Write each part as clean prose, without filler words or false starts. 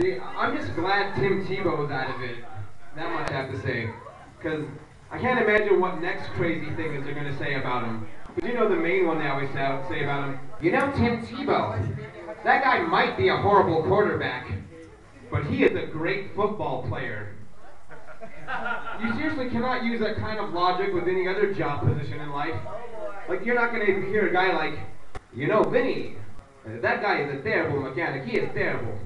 See, I'm just glad Tim Tebow's out of it. That much I have to say. Because I can't imagine what next crazy thing is they're going to say about him. Because you know the main one they always say about him? You know Tim Tebow? That guy might be a horrible quarterback, but he is a great football player. You seriously cannot use that kind of logic with any other job position in life. Like, you're not going to hear a guy like, you know, Vinny, that guy is a terrible mechanic. He is terrible.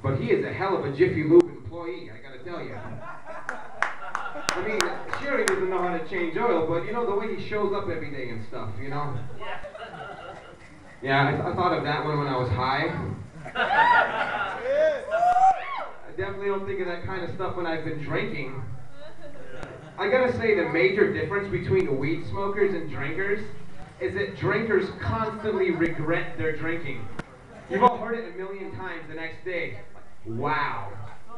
But he is a hell of a Jiffy Lube employee, I gotta tell you. I mean, sure he doesn't know how to change oil, but you know, the way he shows up every day and stuff, you know? Yeah, I thought of that one when I was high. I definitely don't think of that kind of stuff when I've been drinking. I gotta say, the major difference between the weed smokers and drinkers is that drinkers constantly regret their drinking. You've all heard it a million times the next day. Wow,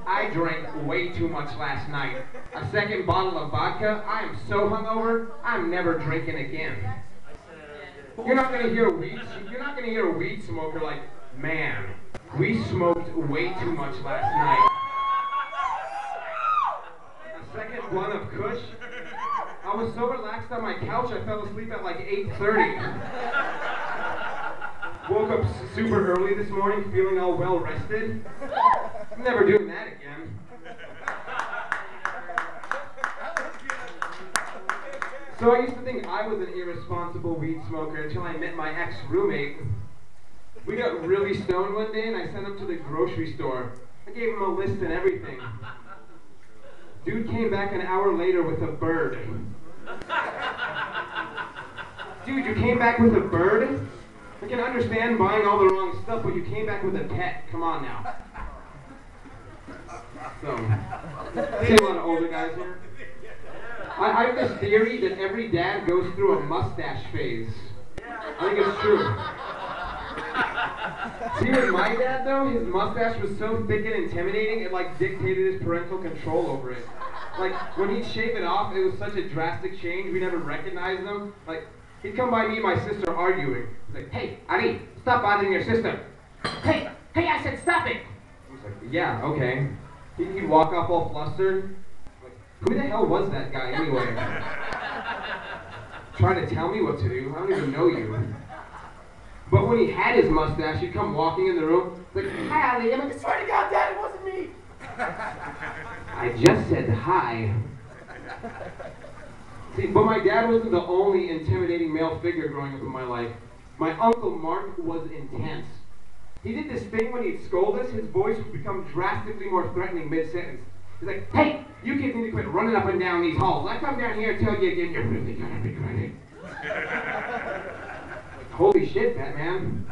I drank way too much last night. A second bottle of vodka, I am so hungover, I'm never drinking again. You're not gonna hear a weed smoker like, man, we smoked way too much last night. A second blunt of Kush, I was so relaxed on my couch I fell asleep at like 8:30. Woke up super early this morning, feeling all well rested. I'm never doing that again. So I used to think I was an irresponsible weed smoker until I met my ex-roommate. We got really stoned one day and I sent him to the grocery store. I gave him a list and everything. Dude came back an hour later with a bird. Dude, you came back with a bird? I can understand buying all the wrong stuff, but you came back with a pet. Come on now. So, I see a lot of older guys here. I have this theory that every dad goes through a mustache phase. I think it's true. See, with my dad though, his mustache was so thick and intimidating, it like dictated his parental control over it. Like, when he'd shave it off, it was such a drastic change, we never recognized him. Like, he'd come by me and my sister arguing. He's like, hey, Ali, stop bothering your sister. Hey, I said stop it. I was like, yeah, okay. He'd walk off all flustered. Like, who the hell was that guy anyway? Trying to tell me what to do? I don't even know you. But when he had his mustache, he'd come walking in the room. Like, hi, Ali. I'm like, I swear to God, Dad, it wasn't me. I just said hi. See, but my dad wasn't the only intimidating male figure growing up in my life. My Uncle Mark was intense. He did this thing when he'd scold us, his voice would become drastically more threatening mid-sentence. He's like, hey, you kids need to quit running up and down these halls. I come down here and tell you again, you're really gonna regret it. Holy shit, Batman.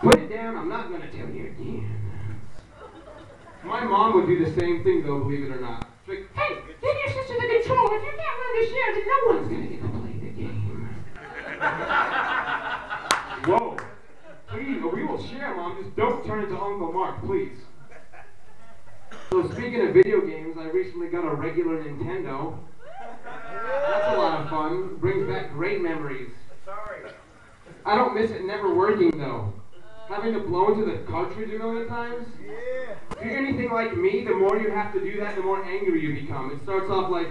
Put it down, I'm not gonna tell you again. My mom would do the same thing though, believe it or not. She's like, hey, give your sister the controller. If you can't run the share, then no one's gonna get to play the game. Whoa. Please, we will share, Mom. Just don't turn into Uncle Mark, please. So speaking of video games, I recently got a regular Nintendo. That's a lot of fun. Brings back great memories. I don't miss it never working though. Having to blow into the cartridge a million times? Yeah. If you're anything like me, the more you have to do that, the more angry you become. It starts off like,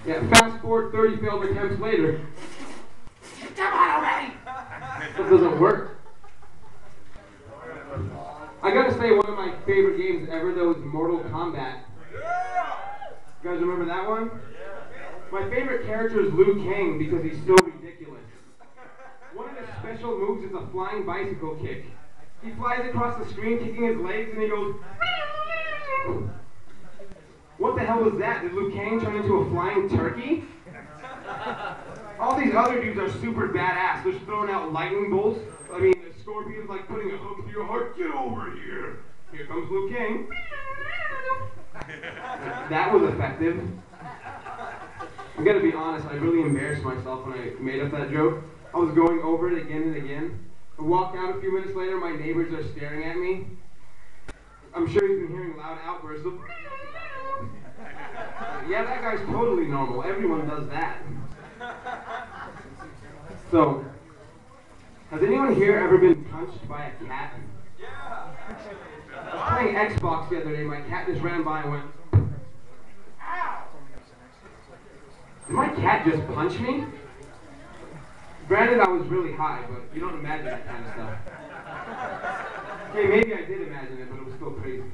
yeah, fast forward 30 failed attempts later. Come on already! That doesn't work. I gotta say, one of my favorite games ever though is Mortal Kombat. You guys remember that one? My favorite character is Liu Kang because he's so ridiculous. One of his special moves is a flying bicycle kick. He flies across the screen kicking his legs and he goes, what the hell was that? Did Liu Kang turn into a flying turkey? All these other dudes are super badass. They're just throwing out lightning bolts. I mean, the Scorpion's like putting a hook through your heart. Get over here. Here comes Liu Kang. That was effective. I gotta be honest, I really embarrassed myself when I made up that joke. I was going over it again and again. I walked out a few minutes later, my neighbors are staring at me. I'm sure you've been hearing loud outbursts of, yeah, that guy's totally normal. Everyone does that. So, Has anyone here ever been punched by a cat? Yeah. I was playing Xbox the other day. My cat just ran by and went, ow! Did my cat just punch me? Granted, I was really high, but you don't imagine that kind of stuff. Okay, maybe I did imagine it, but it was still crazy.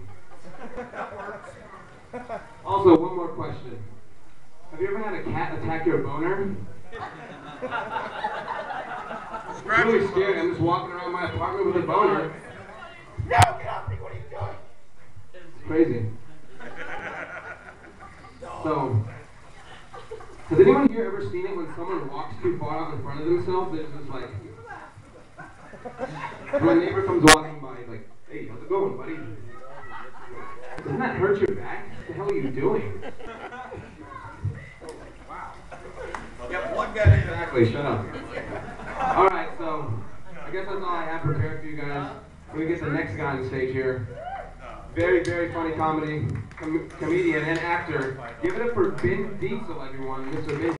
Also, one more question. Have you ever had a cat attack your boner? I'm really scared. I'm just walking around my apartment with a boner. No, get off me! What are you doing? It's crazy. So, has anyone here ever seen it when someone walks too far out in front of themselves? It's just like, when a neighbor comes walking by, he's like, hey, how's it going, buddy? Doesn't that hurt your back? What the hell are you doing? Wow. Yeah, plug that in. Exactly, shut up. Alright, so, I guess that's all I have prepared for you guys. We're going to get the next guy on stage here. Very, very funny comedian and actor. Give it up for Ben Diesel, everyone. Mr. Ben